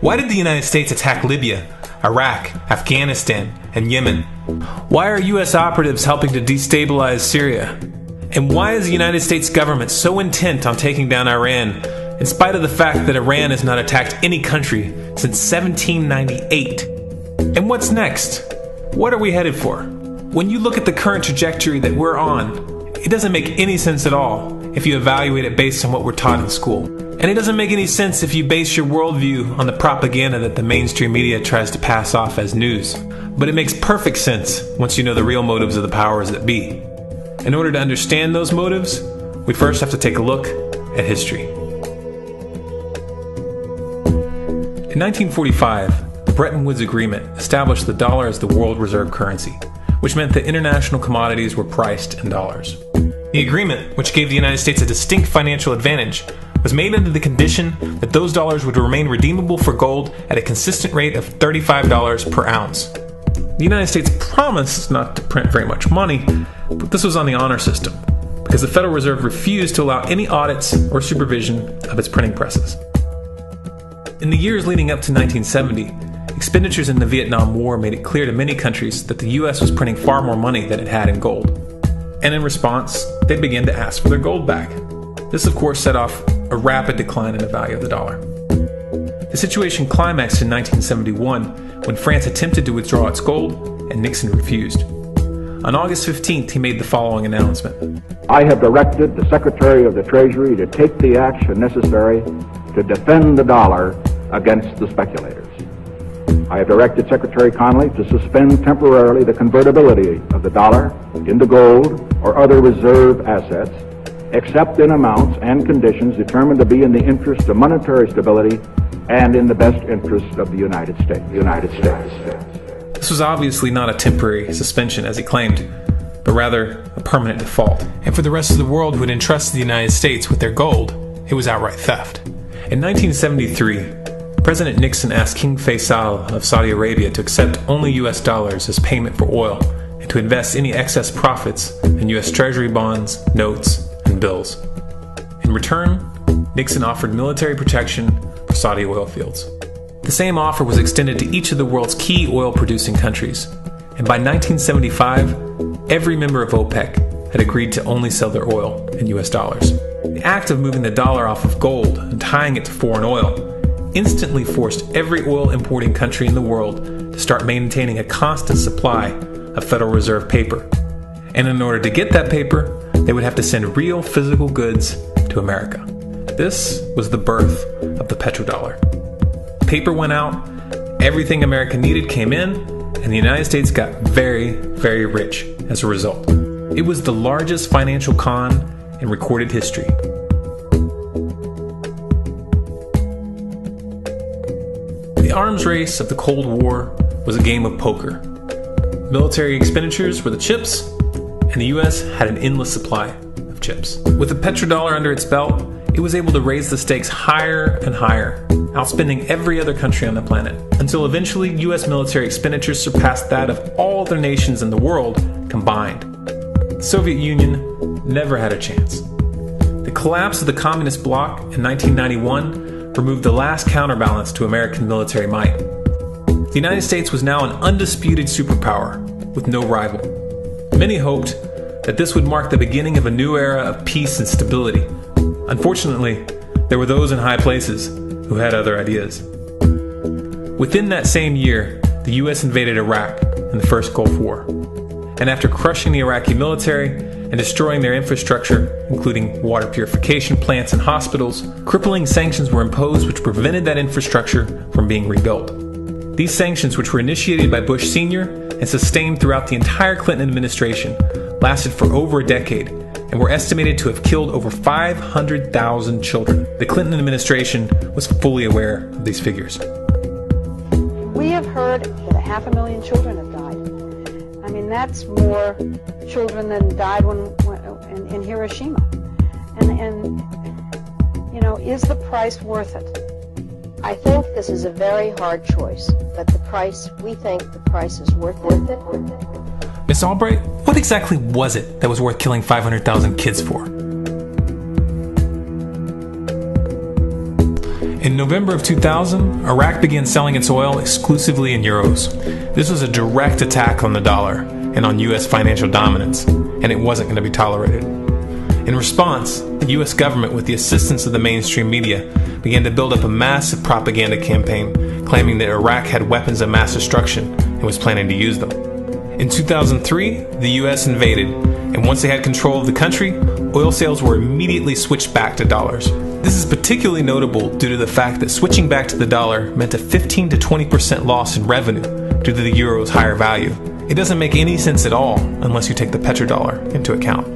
Why did the United States attack Libya, Iraq, Afghanistan, and Yemen? Why are U.S. operatives helping to destabilize Syria? And why is the United States government so intent on taking down Iran, in spite of the fact that Iran has not attacked any country since 1798? And what's next? What are we headed for? When you look at the current trajectory that we're on, it doesn't make any sense at all if you evaluate it based on what we're taught in school. And it doesn't make any sense if you base your worldview on the propaganda that the mainstream media tries to pass off as news. But it makes perfect sense once you know the real motives of the powers that be. In order to understand those motives, we first have to take a look at history. In 1945, the Bretton Woods Agreement established the dollar as the world reserve currency, which meant that international commodities were priced in dollars. The agreement, which gave the United States a distinct financial advantage, was made under the condition that those dollars would remain redeemable for gold at a consistent rate of $35 per ounce. The United States promised not to print very much money, but this was on the honor system, because the Federal Reserve refused to allow any audits or supervision of its printing presses. In the years leading up to 1970, expenditures in the Vietnam War made it clear to many countries that the U.S. was printing far more money than it had in gold. And in response, they began to ask for their gold back. This, of course, set off a rapid decline in the value of the dollar. The situation climaxed in 1971 when France attempted to withdraw its gold and Nixon refused. On August 15th, he made the following announcement. I have directed the Secretary of the Treasury to take the action necessary to defend the dollar against the speculators. I have directed Secretary Connally to suspend temporarily the convertibility of the dollar into gold or other reserve assets, except in amounts and conditions determined to be in the interest of monetary stability and in the best interest of the United States. This was obviously not a temporary suspension, as he claimed, but rather a permanent default. And for the rest of the world who had entrusted the United States with their gold, it was outright theft. In 1973, President Nixon asked King Faisal of Saudi Arabia to accept only U.S. dollars as payment for oil and to invest any excess profits in U.S. Treasury bonds, notes, and bills. In return, Nixon offered military protection for Saudi oil fields. The same offer was extended to each of the world's key oil-producing countries, and by 1975, every member of OPEC had agreed to only sell their oil in U.S. dollars. The act of moving the dollar off of gold and tying it to foreign oil instantly forced every oil-importing country in the world to start maintaining a constant supply of Federal Reserve paper. And in order to get that paper, they would have to send real physical goods to America. This was the birth of the petrodollar. Paper went out, everything America needed came in, and the United States got very, very rich as a result. It was the largest financial con in recorded history. The arms race of the Cold War was a game of poker. Military expenditures were the chips, and the U.S. had an endless supply of chips. With the petrodollar under its belt, it was able to raise the stakes higher and higher, outspending every other country on the planet, until eventually U.S. military expenditures surpassed that of all other nations in the world combined. The Soviet Union never had a chance. The collapse of the communist bloc in 1991 removed the last counterbalance to American military might. The United States was now an undisputed superpower with no rival. Many hoped that this would mark the beginning of a new era of peace and stability. Unfortunately, there were those in high places who had other ideas. Within that same year, the U.S. invaded Iraq in the First Gulf War. And after crushing the Iraqi military and destroying their infrastructure, including water purification plants and hospitals, crippling sanctions were imposed which prevented that infrastructure from being rebuilt. These sanctions, which were initiated by Bush Sr. and sustained throughout the entire Clinton administration, lasted for over a decade and were estimated to have killed over 500,000 children. The Clinton administration was fully aware of these figures. We have heard that 500,000 children have died. I mean, that's more children than died in Hiroshima. And you know, is the price worth it? I think this is a very hard choice, but we think the price is worth it. Miss Albright, what exactly was it that was worth killing 500,000 kids for? In November of 2000, Iraq began selling its oil exclusively in euros. This was a direct attack on the dollar and on U.S. financial dominance, and it wasn't going to be tolerated. In response, the U.S. government, with the assistance of the mainstream media, began to build up a massive propaganda campaign claiming that Iraq had weapons of mass destruction and was planning to use them. In 2003, the U.S. invaded, and once they had control of the country, oil sales were immediately switched back to dollars. This is particularly notable due to the fact that switching back to the dollar meant a 15 to 20% loss in revenue due to the euro's higher value. It doesn't make any sense at all unless you take the petrodollar into account.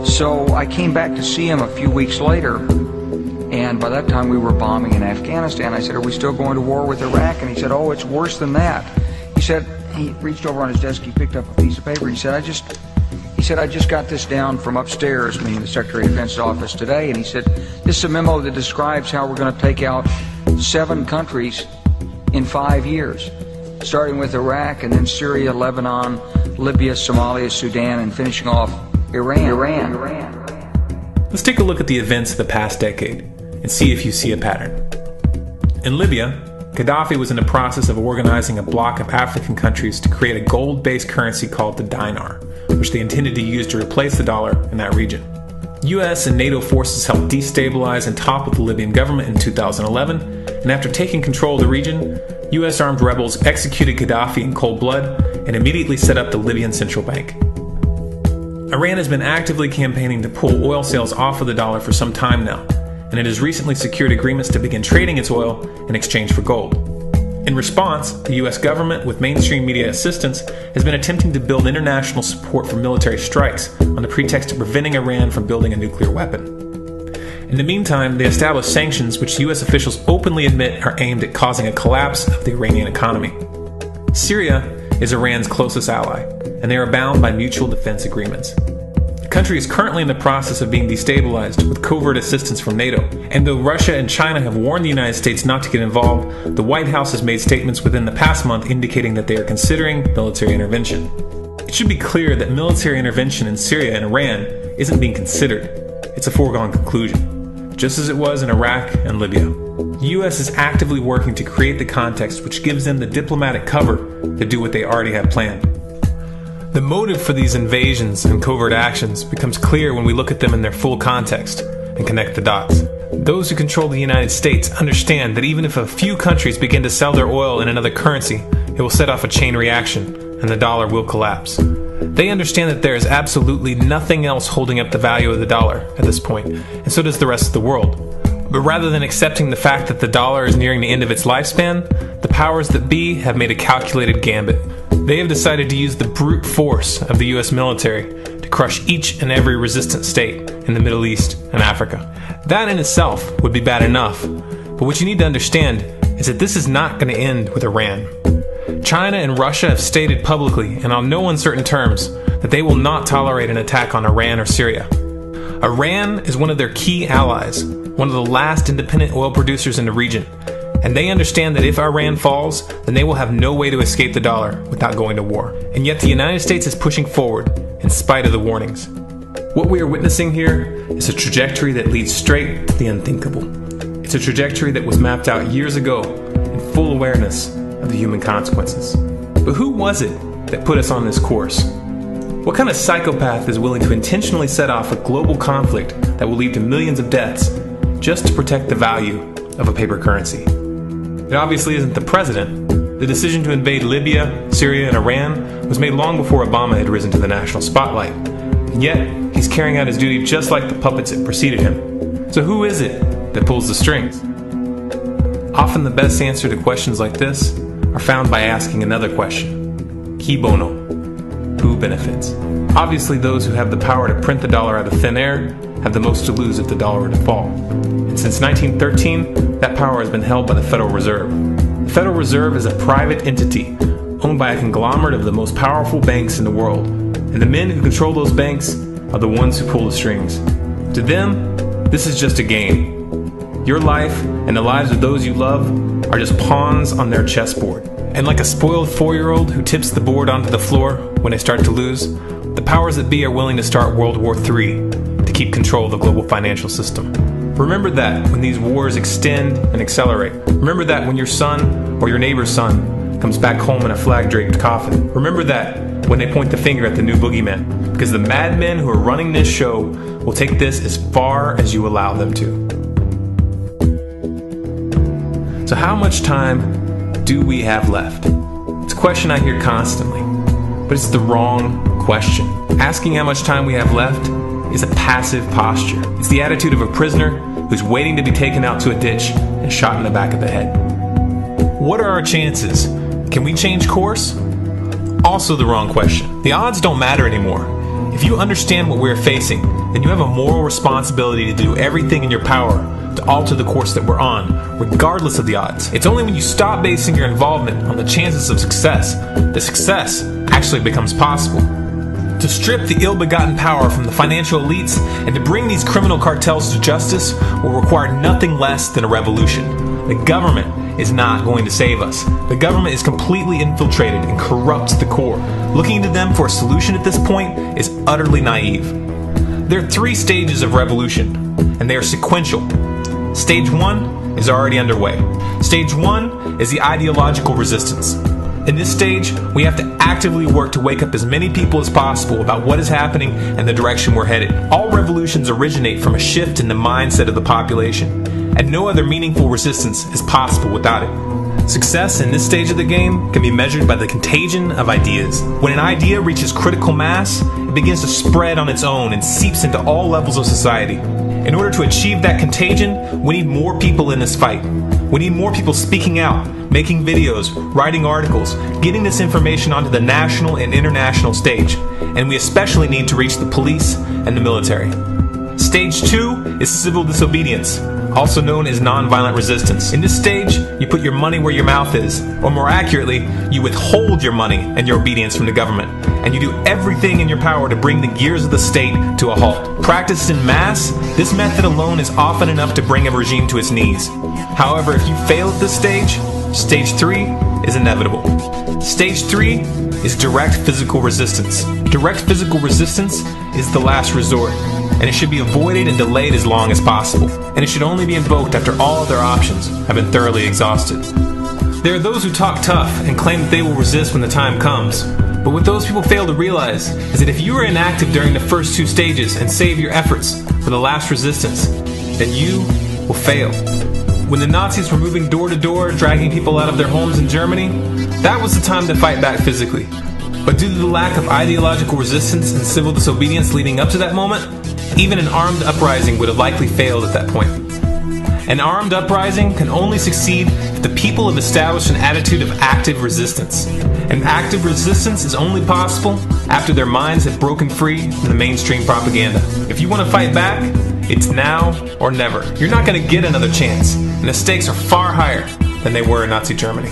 So I came back to see him a few weeks later, and by that time we were bombing in Afghanistan. I said, "Are we still going to war with Iraq?" And he said, "Oh, it's worse than that." He reached over on his desk, he picked up a piece of paper, he said, I just got this down from upstairs, meaning the Secretary of Defense's office today, and he said, "This is a memo that describes how we're going to take out 7 countries in 5 years, starting with Iraq and then Syria, Lebanon, Libya, Somalia, Sudan, and finishing off Iran. Let's take a look at the events of the past decade and see if you see a pattern. In Libya, Gaddafi was in the process of organizing a bloc of African countries to create a gold-based currency called the dinar, which they intended to use to replace the dollar in that region. US and NATO forces helped destabilize and topple the Libyan government in 2011, and after taking control of the region, US armed rebels executed Gaddafi in cold blood and immediately set up the Libyan Central Bank. Iran has been actively campaigning to pull oil sales off of the dollar for some time now, and it has recently secured agreements to begin trading its oil in exchange for gold. In response, the US government, with mainstream media assistance, has been attempting to build international support for military strikes on the pretext of preventing Iran from building a nuclear weapon. In the meantime, they established sanctions which US officials openly admit are aimed at causing a collapse of the Iranian economy. Syria is Iran's closest ally, and they are bound by mutual defense agreements. The country is currently in the process of being destabilized with covert assistance from NATO, and though Russia and China have warned the United States not to get involved, the White House has made statements within the past month indicating that they are considering military intervention. It should be clear that military intervention in Syria and Iran isn't being considered. It's a foregone conclusion, just as it was in Iraq and Libya. The U.S. is actively working to create the context which gives them the diplomatic cover to do what they already have planned. The motive for these invasions and covert actions becomes clear when we look at them in their full context and connect the dots. Those who control the United States understand that even if a few countries begin to sell their oil in another currency, it will set off a chain reaction and the dollar will collapse. They understand that there is absolutely nothing else holding up the value of the dollar at this point, and so does the rest of the world. But rather than accepting the fact that the dollar is nearing the end of its lifespan, the powers that be have made a calculated gambit. They have decided to use the brute force of the US military to crush each and every resistant state in the Middle East and Africa. That in itself would be bad enough, but what you need to understand is that this is not going to end with Iran. China and Russia have stated publicly and on no uncertain terms that they will not tolerate an attack on Iran or Syria. Iran is one of their key allies, one of the last independent oil producers in the region, and they understand that if Iran falls, then they will have no way to escape the dollar without going to war. And yet the United States is pushing forward in spite of the warnings. What we are witnessing here is a trajectory that leads straight to the unthinkable. It's a trajectory that was mapped out years ago in full awareness of the human consequences. But who was it that put us on this course? What kind of psychopath is willing to intentionally set off a global conflict that will lead to millions of deaths just to protect the value of a paper currency? It obviously isn't the president. The decision to invade Libya, Syria, and Iran was made long before Obama had risen to the national spotlight. And yet, he's carrying out his duty just like the puppets that preceded him. So who is it that pulls the strings? Often the best answer to questions like this are found by asking another question. Qui bono? Who benefits? Obviously, those who have the power to print the dollar out of thin air have the most to lose if the dollar were to fall. And since 1913, that power has been held by the Federal Reserve. The Federal Reserve is a private entity owned by a conglomerate of the most powerful banks in the world. And the men who control those banks are the ones who pull the strings. To them, this is just a game. Your life and the lives of those you love are just pawns on their chessboard. And like a spoiled 4-year-old who tips the board onto the floor when they start to lose, the powers that be are willing to start World War III to keep control of the global financial system. Remember that when these wars extend and accelerate. Remember that when your son or your neighbor's son comes back home in a flag-draped coffin. Remember that when they point the finger at the new boogeyman. Because the madmen who are running this show will take this as far as you allow them to. So how much time do we have left? It's a question I hear constantly, but it's the wrong question. Asking how much time we have left is a passive posture. It's the attitude of a prisoner who's waiting to be taken out to a ditch and shot in the back of the head. What are our chances? Can we change course? Also the wrong question. The odds don't matter anymore. If you understand what we're facing, then you have a moral responsibility to do everything in your power to alter the course that we're on, regardless of the odds. It's only when you stop basing your involvement on the chances of success that success actually becomes possible. To strip the ill-begotten power from the financial elites and to bring these criminal cartels to justice will require nothing less than a revolution. The government is not going to save us. The government is completely infiltrated and corrupt to the core. Looking to them for a solution at this point is utterly naive. There are 3 stages of revolution, and they are sequential. Stage 1 is already underway. Stage 1 is the ideological resistance. In this stage, we have to actively work to wake up as many people as possible about what is happening and the direction we're headed. All revolutions originate from a shift in the mindset of the population, and no other meaningful resistance is possible without it. Success in this stage of the game can be measured by the contagion of ideas. When an idea reaches critical mass, it begins to spread on its own and seeps into all levels of society. In order to achieve that contagion, we need more people in this fight. We need more people speaking out, making videos, writing articles, getting this information onto the national and international stage. And we especially need to reach the police and the military. Stage 2 is civil disobedience, also known as nonviolent resistance. In this stage, you put your money where your mouth is, or more accurately, you withhold your money and your obedience from the government, and you do everything in your power to bring the gears of the state to a halt. Practiced in mass, this method alone is often enough to bring a regime to its knees. However, if you fail at this stage, Stage 3 is inevitable. Stage 3 is direct physical resistance. Direct physical resistance is the last resort, and it should be avoided and delayed as long as possible. And it should only be invoked after all other options have been thoroughly exhausted. There are those who talk tough and claim that they will resist when the time comes. But what those people fail to realize is that if you are inactive during the first 2 stages and save your efforts for the last resistance, then you will fail. When the Nazis were moving door to door, dragging people out of their homes in Germany, that was the time to fight back physically. But due to the lack of ideological resistance and civil disobedience leading up to that moment, even an armed uprising would have likely failed at that point. An armed uprising can only succeed if the people have established an attitude of active resistance. And active resistance is only possible after their minds have broken free from the mainstream propaganda. If you want to fight back, it's now or never. You're not going to get another chance, and the stakes are far higher than they were in Nazi Germany.